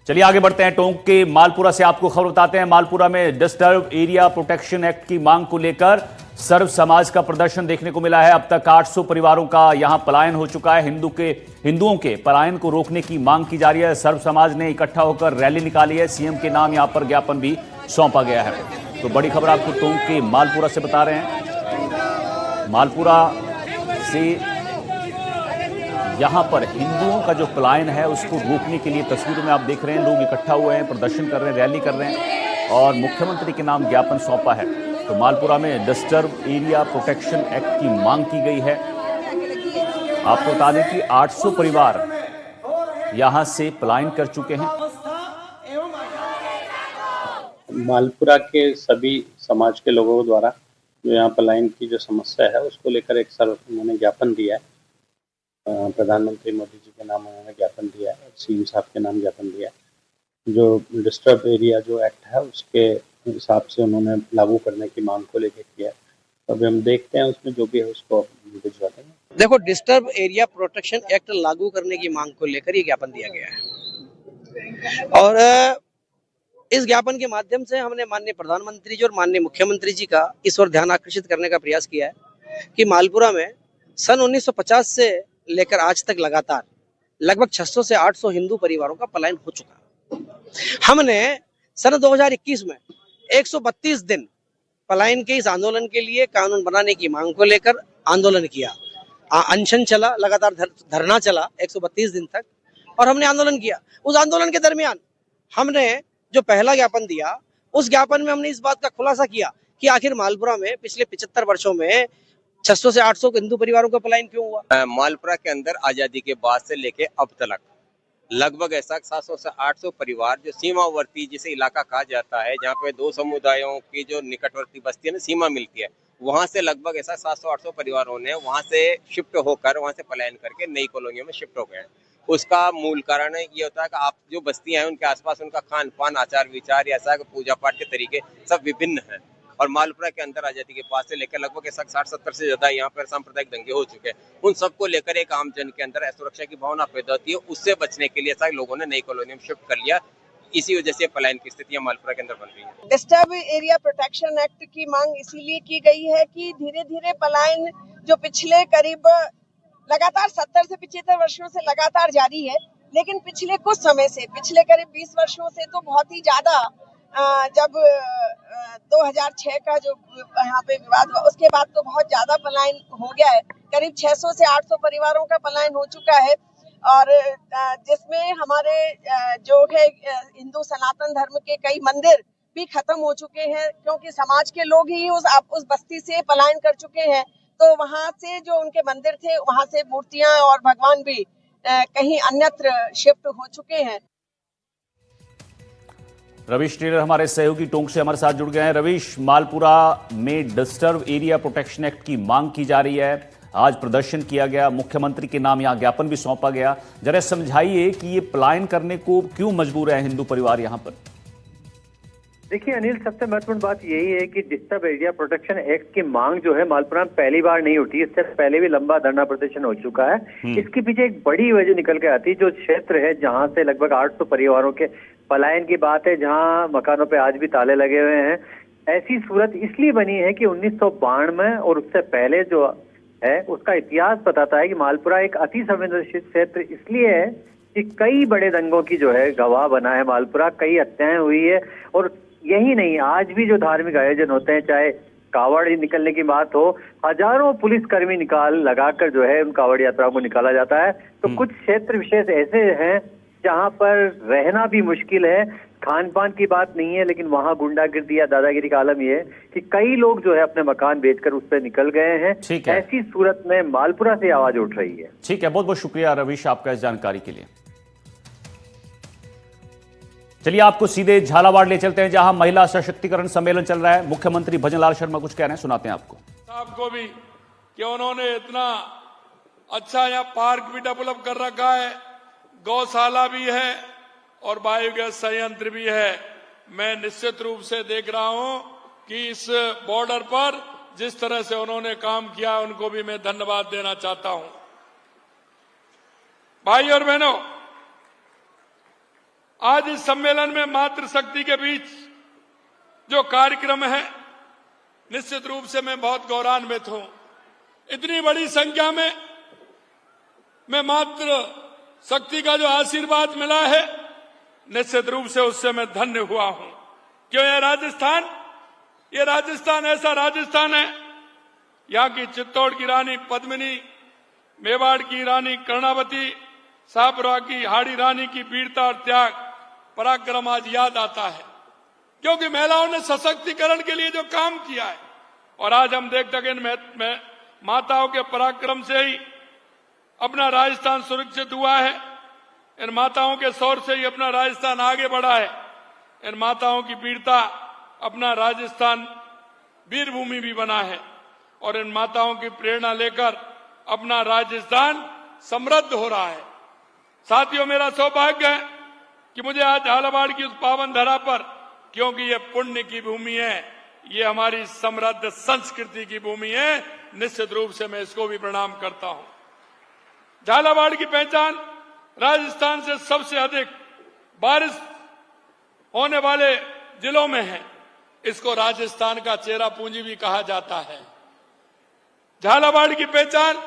चलिए आगे बढ़ते हैं। टोंक के मालपुरा से आपको खबर बताते हैं। मालपुरा में डिस्टर्ब एरिया प्रोटेक्शन एक्ट की मांग को लेकर सर्व समाज का प्रदर्शन देखने को मिला है। अब तक 800 परिवारों का यहां पलायन हो चुका है। हिंदुओं के पलायन को रोकने की मांग की जा रही है। सर्व समाज ने इकट्ठा होकर रैली निकाली है। सीएम के नाम यहां पर ज्ञापन भी सौंपा गया है। तो बड़ी खबर आपको टोंक के मालपुरा से बता रहे हैं। मालपुरा से यहां पर हिंदुओं का जो पलायन है उसको रोकने के लिए तस्वीरों में आप देख रहे हैं लोग इकट्ठा हुए हैं, प्रदर्शन कर रहे हैं, रैली कर रहे हैं और मुख्यमंत्री के नाम ज्ञापन सौंपा है। तो मालपुरा में डिस्टर्ब एरिया प्रोटेक्शन एक्ट की मांग की गई है। आपको बता दें कि 800 परिवार यहां से पलायन कर चुके हैं। मालपुरा के सभी समाज के लोगों द्वारा जो यहाँ पलायन की जो समस्या है उसको लेकर एक उन्होंने ज्ञापन दिया है। प्रधानमंत्री मोदी जी के नाम उन्होंने ज्ञापन दिया है, सीएम साहब के नाम ज्ञापन दिया है। जो डिस्टर्ब एरिया जो एक्ट है उसके हिसाब से उन्होंने लागू करने की मांग को लेकर किया है। तो अभी हम देखते हैं उसमें जो भी है उसको भिजवाते हैं। देखो, डिस्टर्ब एरिया प्रोटेक्शन एक्ट लागू करने की मांग को लेकर ये ज्ञापन दिया गया है और इस ज्ञापन के माध्यम से हमने माननीय प्रधानमंत्री जी और माननीय मुख्यमंत्री जी का इस ओर ध्यान आकर्षित करने का प्रयास किया है कि मालपुरा में सन 1950 से लेकर आज तक लगातार लगभग 600 से 800 हिंदू परिवारों का पलायन हो चुका है। हमने सन 2021 में 132 दिन पलायन के इस आंदोलन के लिए कानून बनाने की मांग को लेकर आंदोलन किया। अनशन चला, लगातार धरना चला 132 दिन तक और हमने आंदोलन किया। उस आंदोलन के दरमियान हमने जो पहला ज्ञापन दिया उस ज्ञापन में हमने इस बात का खुलासा किया कि आखिर मालपुरा में पिछले 75 वर्षों में 600 से 800 हिंदू परिवारों का पलायन क्यों हुआ। मालपुरा के अंदर आजादी के बाद से लेके अब तक लगभग ऐसा 700 से 800 परिवार जो सीमावर्ती जिसे इलाका कहा जाता है, जहाँ पे दो समुदायों की जो निकटवर्ती बस्ती है ना, सीमा मिलती है, वहां से लगभग ऐसा 700-800 परिवारों ने वहां से शिफ्ट होकर वहां से पलायन करके नई कॉलोनियों में शिफ्ट हो गए हैं। उसका मूल कारण ये होता है कि आप जो बस्तियां हैं उनके आसपास उनका खान पान, आचार विचार, ऐसा पूजा पाठ के तरीके सब विभिन्न है। और मालपुरा के अंदर आजादी के पास से लेकर लगभग 60-70 से ज्यादा यहाँ पर सांप्रदायिक दंगे हो चुके हैं। उन सबको लेकर एक आम जन के अंदर असुरक्षा की भावना पैदा होती है। उससे बचने के लिए सारे लोगों ने नई कॉलोनी में शिफ्ट कर लिया। इसी वजह से पलायन की स्थितियां मालपुरा के अंदर बन रही है। डिस्टर्ब एरिया प्रोटेक्शन एक्ट की मांग इसीलिए की गई है कि धीरे धीरे पलायन जो पिछले करीब लगातार 70 से 75 वर्षों से लगातार जारी है, लेकिन पिछले कुछ समय से, पिछले करीब 20 वर्षों से तो बहुत ही ज्यादा, जब 2006 का जो यहाँ पे विवाद हुआ उसके बाद तो बहुत ज्यादा पलायन हो गया है। करीब 600 से 800 परिवारों का पलायन हो चुका है और जिसमें हमारे जो है हिंदू सनातन धर्म के कई मंदिर भी खत्म हो चुके हैं, क्योंकि समाज के लोग ही उस बस्ती से पलायन कर चुके हैं। तो वहां से जो उनके मंदिर थे वहां से मूर्तियां और भगवान भी कहीं अन्यत्र शिफ्ट हो चुके हैं। रवीश टेलर हमारे सहयोगी टोंक से हमारे साथ जुड़ गए हैं। रवीश, मालपुरा में डिस्टर्ब एरिया प्रोटेक्शन एक्ट की मांग की जा रही है। आज प्रदर्शन किया गया, मुख्यमंत्री के नाम यहां ज्ञापन भी सौंपा गया। जरा समझाइए कि ये पलायन करने को क्यों मजबूर है हिंदू परिवार यहां पर। देखिए अनिल, सबसे महत्वपूर्ण बात यही है कि डिस्टर्ब एरिया प्रोटेक्शन एक्ट की मांग जो है मालपुरा में पहली बार नहीं उठी। इससे पहले भी लंबा धरना प्रदर्शन हो चुका है। इसके पीछे एक बड़ी वजह निकल के आती है। जो क्षेत्र है जहां से लगभग 800 परिवारों के पलायन की बात है, जहां मकानों पे आज भी ताले लगे हुए हैं, ऐसी सूरत इसलिए बनी है कि 1992 और उससे पहले जो है उसका इतिहास बताता है कि मालपुरा एक अति संवेदनशील क्षेत्र इसलिए है कि कई बड़े दंगों की जो है गवाह बना है मालपुरा। कई हत्याएं हुई है और यही नहीं, आज भी जो धार्मिक आयोजन होते हैं, चाहे कावड़ निकलने की बात हो, हजारों पुलिसकर्मी लगाकर जो है उन कावड़ यात्राओं को निकाला जाता है। तो कुछ क्षेत्र विशेष ऐसे हैं जहां पर रहना भी मुश्किल है। खान पान की बात नहीं है, लेकिन वहां गुंडागिर्दी या दादागिरी का आलम ये है कि कई लोग जो है अपने मकान बेचकर उस पर निकल गए हैं। ऐसी सूरत में मालपुरा से आवाज उठ रही है। ठीक है, बहुत बहुत शुक्रिया रवीश आपका इस जानकारी के लिए। चलिए आपको सीधे झालावाड़ ले चलते हैं, जहां महिला सशक्तिकरण सम्मेलन चल रहा है। मुख्यमंत्री भजनलाल शर्मा कुछ कह रहे हैं, सुनाते हैं आपको। साहब को भी कि उन्होंने इतना अच्छा यहाँ पार्क भी डेवलप कर रखा है, गौशाला भी है और बायोगैस संयंत्र भी है। मैं निश्चित रूप से देख रहा हूं कि इस बॉर्डर पर जिस तरह से उन्होंने काम किया उनको भी मैं धन्यवाद देना चाहता हूं। भाई और बहनों, आज इस सम्मेलन में मातृशक्ति के बीच जो कार्यक्रम है, निश्चित रूप से मैं बहुत गौरवान्वित हूं। इतनी बड़ी संख्या में मैं मातृ शक्ति का जो आशीर्वाद मिला है, निश्चित रूप से उससे मैं धन्य हुआ हूं। क्यों ये राजस्थान ऐसा राजस्थान है, यहाँ की चित्तौड़ की रानी पद्मिनी, मेवाड़ की रानी कर्णावती, सापरा की हाड़ी रानी की वीरता और त्याग, पराक्रम आज याद आता है, क्योंकि महिलाओं ने सशक्तिकरण के लिए जो काम किया है। और आज हम देखते हैं इन माताओं के पराक्रम से ही अपना राजस्थान सुरक्षित हुआ है। इन माताओं के शौर्य से ही अपना राजस्थान आगे बढ़ा है। इन माताओं की वीरता अपना राजस्थान वीरभूमि भी बना है। और इन माताओं की प्रेरणा लेकर अपना राजस्थान समृद्ध हो रहा है। साथियों, मेरा सौभाग्य है कि मुझे आज झालावाड़ की उस पावन धरा पर, क्योंकि ये पुण्य की भूमि है, ये हमारी समृद्ध संस्कृति की भूमि है, निश्चित रूप से मैं इसको भी प्रणाम करता हूं। झालावाड़ की पहचान राजस्थान से सबसे अधिक बारिश होने वाले जिलों में है। इसको राजस्थान का चेरा पूंजी भी कहा जाता है। झालावाड़ की पहचान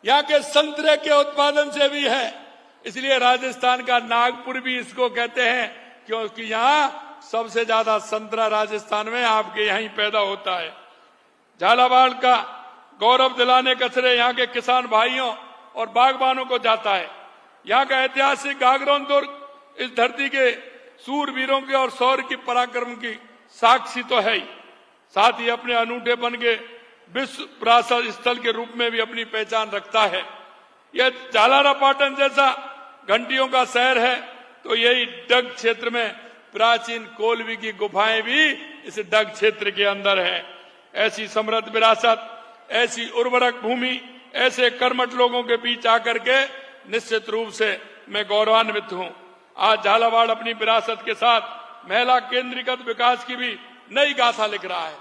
यहाँ के संतरे के उत्पादन से भी है, इसलिए राजस्थान का नागपुर भी इसको कहते हैं, क्योंकि यहाँ सबसे ज्यादा संतरा राजस्थान में आपके यहीं पैदा होता है। झालावाड़ का गौरव दिलाने का श्रेय यहाँ के किसान भाइयों और बागबानों को जाता है। यहाँ का ऐतिहासिक गागरोन दुर्ग इस धरती के सूरवीरों के और शौर्य की पराक्रम की साक्षी तो है ही, साथ ही अपने अनूठेपन के विश्व विरासत स्थल के रूप में भी अपनी पहचान रखता है। यह झालरापाटन जैसा घंटियों का शहर है, तो यही डग क्षेत्र में प्राचीन कोलवी की गुफाएं भी इस डग क्षेत्र के अंदर है। ऐसी समृद्ध विरासत, ऐसी उर्वरक भूमि, ऐसे कर्मठ लोगों के बीच आकर के निश्चित रूप से मैं गौरवान्वित हूं। आज झालावाड़ अपनी विरासत के साथ महिला केंद्रीकृत विकास की भी नई गाथा लिख रहा है।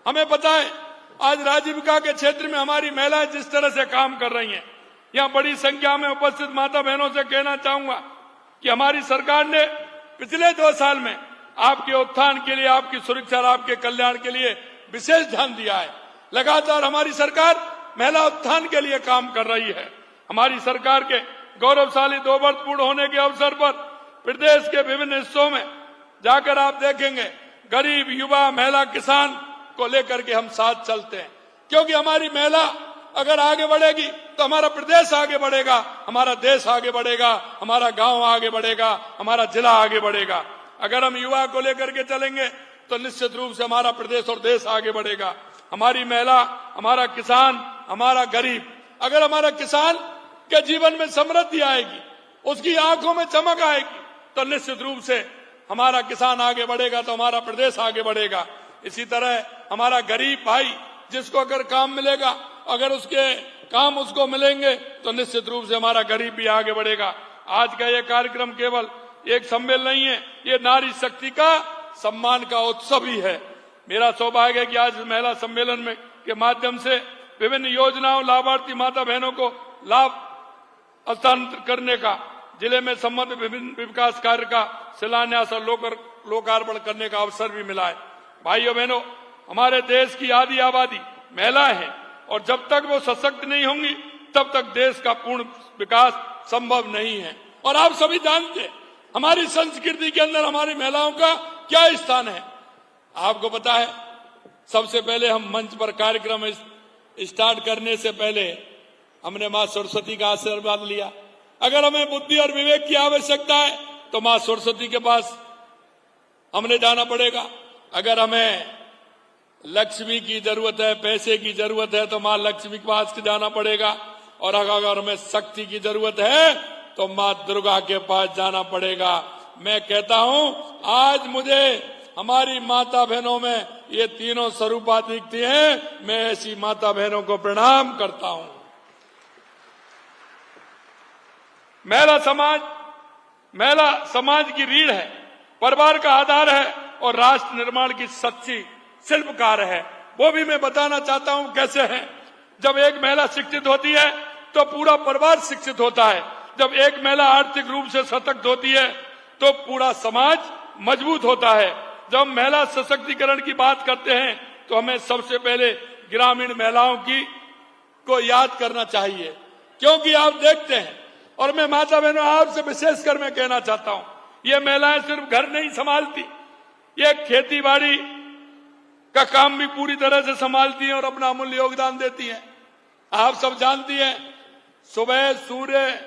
हमें पता है आज आजीविका के क्षेत्र में हमारी महिलाएं जिस तरह से काम कर रही हैं, यहाँ बड़ी संख्या में उपस्थित माता बहनों से कहना चाहूंगा कि हमारी सरकार ने पिछले 2 साल में आपके उत्थान के लिए, आपकी सुरक्षा और आपके कल्याण के लिए विशेष ध्यान दिया है। लगातार हमारी सरकार महिला उत्थान के लिए काम कर रही है। हमारी सरकार के गौरवशाली 2 वर्ष पूर्ण होने के अवसर पर प्रदेश के विभिन्न हिस्सों में जाकर आप देखेंगे, गरीब, युवा, महिला, किसान को लेकर के हम साथ चलते हैं, क्योंकि हमारी महिला अगर आगे बढ़ेगी तो हमारा प्रदेश आगे बढ़ेगा, हमारा देश आगे बढ़ेगा, हमारा गांव आगे बढ़ेगा, हमारा जिला आगे बढ़ेगा। अगर हम युवा को लेकर के चलेंगे तो निश्चित रूप से हमारा प्रदेश और देश आगे बढ़ेगा। हमारी महिला, हमारा किसान, हमारा गरीब, अगर हमारा किसान के जीवन में समृद्धि आएगी, उसकी आंखों में चमक आएगी, तो निश्चित रूप से हमारा किसान आगे बढ़ेगा, तो हमारा प्रदेश आगे बढ़ेगा। इसी तरह हमारा गरीब भाई, जिसको अगर काम मिलेगा, अगर उसके काम उसको मिलेंगे, तो निश्चित रूप से हमारा गरीब भी आगे बढ़ेगा। आज का ये कार्यक्रम केवल एक सम्मेलन नहीं है, ये नारी शक्ति का सम्मान का उत्सव ही है। मेरा सौभाग्य है कि आज महिला सम्मेलन में के माध्यम से विभिन्न योजनाओं, लाभार्थी माता बहनों को लाभ हस्तांतरण करने का, जिले में संबंधित विभिन्न विकास कार्य का शिलान्यास और लोकार्पण करने का अवसर भी मिला है। भाइयों बहनों, हमारे देश की आधी आबादी महिलाएं हैं, और जब तक वो सशक्त नहीं होंगी तब तक देश का पूर्ण विकास संभव नहीं है। और आप सभी जानते हैं हमारी संस्कृति के अंदर हमारी महिलाओं का क्या स्थान है। आपको पता है, सबसे पहले हम मंच पर कार्यक्रम स्टार्ट करने से पहले हमने मां सरस्वती का आशीर्वाद लिया। अगर हमें बुद्धि और विवेक की आवश्यकता है तो मां सरस्वती के पास हमने जाना पड़ेगा। अगर हमें लक्ष्मी की जरूरत है, पैसे की जरूरत है, तो मां लक्ष्मी के पास जाना पड़ेगा। और अगर हमें शक्ति की जरूरत है तो मां दुर्गा के पास जाना पड़ेगा। मैं कहता हूं, आज मुझे हमारी माता बहनों में ये तीनों स्वरूपा दिखती हैं। मैं ऐसी माता बहनों को प्रणाम करता हूं। महिला समाज की रीढ़ है, परिवार का आधार है और राष्ट्र निर्माण की सच्ची शिल्पकार है। वो भी मैं बताना चाहता हूं कैसे है। जब एक महिला शिक्षित होती है तो पूरा परिवार शिक्षित होता है। जब एक महिला आर्थिक रूप से सशक्त होती है तो पूरा समाज मजबूत होता है। जब हम महिला सशक्तिकरण की बात करते हैं तो हमें सबसे पहले ग्रामीण महिलाओं को याद करना चाहिए, क्योंकि आप देखते हैं, और मैं माता बहनों आपसे विशेषकर मैं कहना चाहता हूं, ये महिलाएं सिर्फ घर नहीं संभालती, ये खेती बाड़ी का काम भी पूरी तरह से संभालती हैं और अपना अमूल्य योगदान देती हैं। आप सब जानती हैं, सुबह सूर्य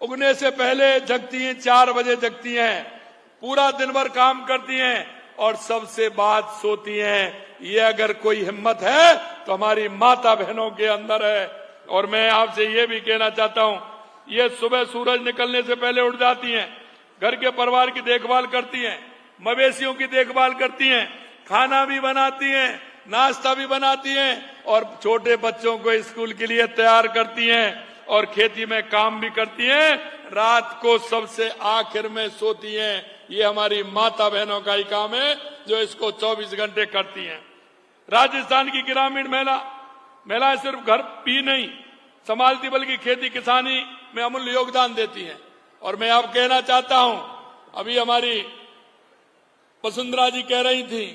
उगने से पहले जगती हैं, 4 बजे जगती हैं, पूरा दिन भर काम करती हैं और सबसे बाद सोती हैं। ये अगर कोई हिम्मत है तो हमारी माता बहनों के अंदर है। और मैं आपसे ये भी कहना चाहता हूं, ये सुबह सूरज निकलने से पहले उठ जाती हैं, घर के परिवार की देखभाल करती हैं, मवेशियों की देखभाल करती हैं, खाना भी बनाती हैं, नाश्ता भी बनाती हैं और छोटे बच्चों को स्कूल के लिए तैयार करती हैं और खेती में काम भी करती हैं। रात को सबसे आखिर में सोती हैं। ये हमारी माता बहनों का ही काम है जो इसको 24 घंटे करती हैं। राजस्थान की ग्रामीण महिलाएं सिर्फ घर भी नहीं संभालती बल्कि खेती किसानी में अमूल्य योगदान देती हैं। और मैं आप कहना चाहता हूं, अभी हमारी वसुंधरा जी कह रही थी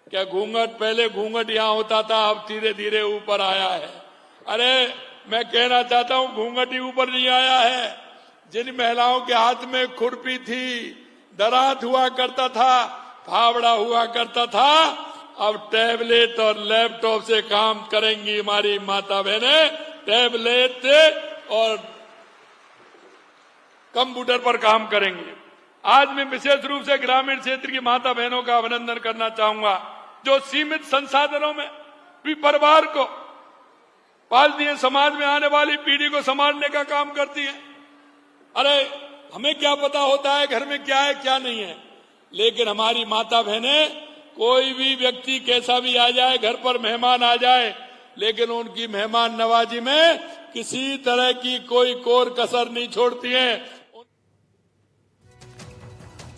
क्या घूंघट, पहले घूंघट यहां होता था, अब धीरे धीरे ऊपर आया है। अरे मैं कहना चाहता हूं, घूंघट ही ऊपर नहीं आया है। जिन महिलाओं के हाथ में खुरपी थी, दरात हुआ करता था, फावड़ा हुआ करता था, अब टैबलेट और लैपटॉप से काम करेंगी हमारी माता बहनें। टैबलेट और कंप्यूटर पर काम करेंगे। आज मैं विशेष रूप से ग्रामीण क्षेत्र की माता बहनों का अभिनंदन करना चाहूंगा, जो सीमित संसाधनों में भी परिवार को पालती है, समाज में आने वाली पीढ़ी को संभालने का काम करती है। अरे हमें क्या पता होता है घर में क्या है क्या नहीं है, लेकिन हमारी माता बहनें, कोई भी व्यक्ति कैसा भी आ जाए, घर पर मेहमान आ जाए, लेकिन उनकी मेहमान नवाजी में किसी तरह की कोई कोर कसर नहीं छोड़ती हैं।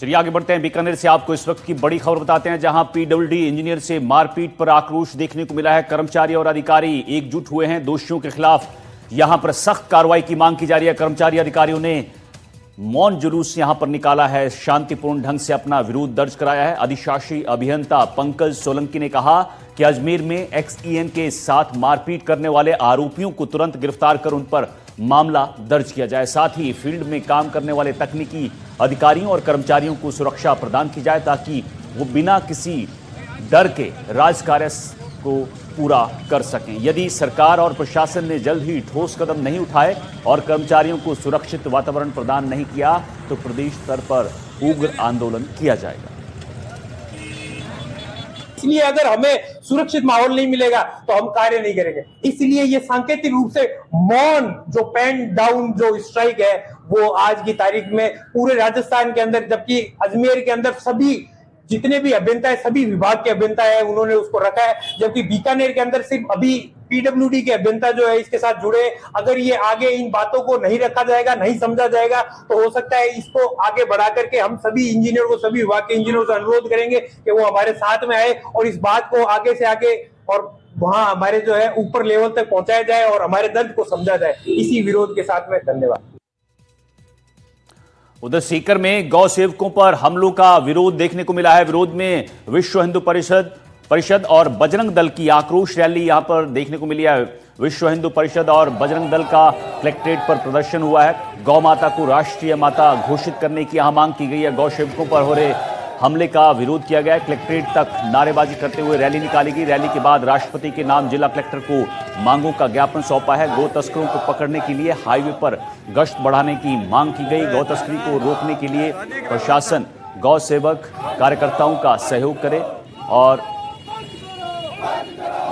चलिए आगे बढ़ते हैं। बीकानेर से आपको इस वक्त की बड़ी खबर बताते हैं, जहां पीडब्ल्यूडी इंजीनियर से मारपीट पर आक्रोश देखने को मिला है। कर्मचारी और अधिकारी एकजुट हुए हैं। दोषियों के खिलाफ यहां पर सख्त कार्रवाई की मांग की जा रही है। कर्मचारी अधिकारियों ने मौन जुलूस यहां पर निकाला है, शांतिपूर्ण ढंग से अपना विरोध दर्ज कराया है। अधिशासी अभियंता पंकज सोलंकी ने कहा कि अजमेर में एक्सईएन के साथ मारपीट करने वाले आरोपियों को तुरंत गिरफ्तार कर उन पर मामला दर्ज किया जाए। साथ ही फील्ड में काम करने वाले तकनीकी अधिकारियों और कर्मचारियों को सुरक्षा प्रदान की जाए ताकि वो बिना किसी डर के राजकार्य को पूरा कर सकें। यदि सरकार और प्रशासन ने जल्द ही ठोस कदम नहीं उठाए और कर्मचारियों को सुरक्षित वातावरण प्रदान नहीं किया तो प्रदेश स्तर पर उग्र आंदोलन किया जाएगा। इसलिए अगर हमें सुरक्षित माहौल नहीं मिलेगा तो हम कार्य नहीं करेंगे। इसलिए ये सांकेतिक रूप से मौन जो पेन डाउन जो स्ट्राइक है वो आज की तारीख में पूरे राजस्थान के अंदर, जबकि अजमेर के अंदर सभी जितने भी अभियंता है, सभी विभाग के अभियंता है, उन्होंने उसको रखा है, जबकि बीकानेर के अंदर सिर्फ अभी पीडब्ल्यूडी के अभियंता जो है इसके साथ जुड़े। अगर ये आगे इन बातों को नहीं रखा जाएगा, नहीं समझा जाएगा तो हो सकता है इसको आगे बढ़ा करके हम सभी इंजीनियर को, सभी विभाग के इंजीनियर से अनुरोध करेंगे कि वो हमारे साथ में आए और इस बात को आगे से आगे और वहां हमारे जो है ऊपर लेवल तक पहुंचाया जाए और हमारे दर्द को समझा जाए। इसी विरोध के साथ में धन्यवाद। उधर सीकर में गौ सेवकों पर हमलों का विरोध देखने को मिला है। विरोध में विश्व हिंदू परिषद और बजरंग दल की आक्रोश रैली यहां पर देखने को मिली है। विश्व हिंदू परिषद और बजरंग दल का कलेक्ट्रेट पर प्रदर्शन हुआ है। गौ माता को राष्ट्रीय माता घोषित करने की यहां मांग की गई है। गौ सेवकों पर हो रहे हमले का विरोध किया गया है। कलेक्ट्रेट तक नारेबाजी करते हुए रैली निकाली गई। रैली के बाद राष्ट्रपति के नाम जिला कलेक्टर को मांगों का ज्ञापन सौंपा है। गौ तस्करों को पकड़ने के लिए हाईवे पर गश्त बढ़ाने की मांग की गई। गौ तस्करी को रोकने के लिए प्रशासन गौ सेवक कार्यकर्ताओं का सहयोग करे और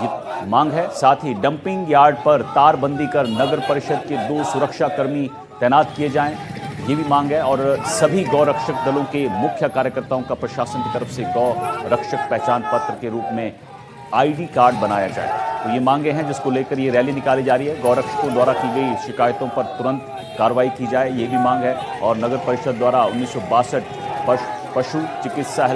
ये मांग है। साथ ही डंपिंग यार्ड पर तारबंदी कर नगर परिषद के 2 सुरक्षा कर्मी तैनात किए जाएं, ये भी मांग है। और सभी गौ रक्षक दलों के मुख्य कार्यकर्ताओं का प्रशासन की तरफ से गौ रक्षक पहचान पत्र के रूप में आईडी कार्ड बनाया जाए। तो ये मांगे हैं जिसको लेकर ये रैली निकाली जा रही है। गौ रक्षकों द्वारा की गई शिकायतों पर तुरंत कार्रवाई की जाए, ये भी मांग है। और नगर परिषद द्वारा 1962 पशु चिकित्सा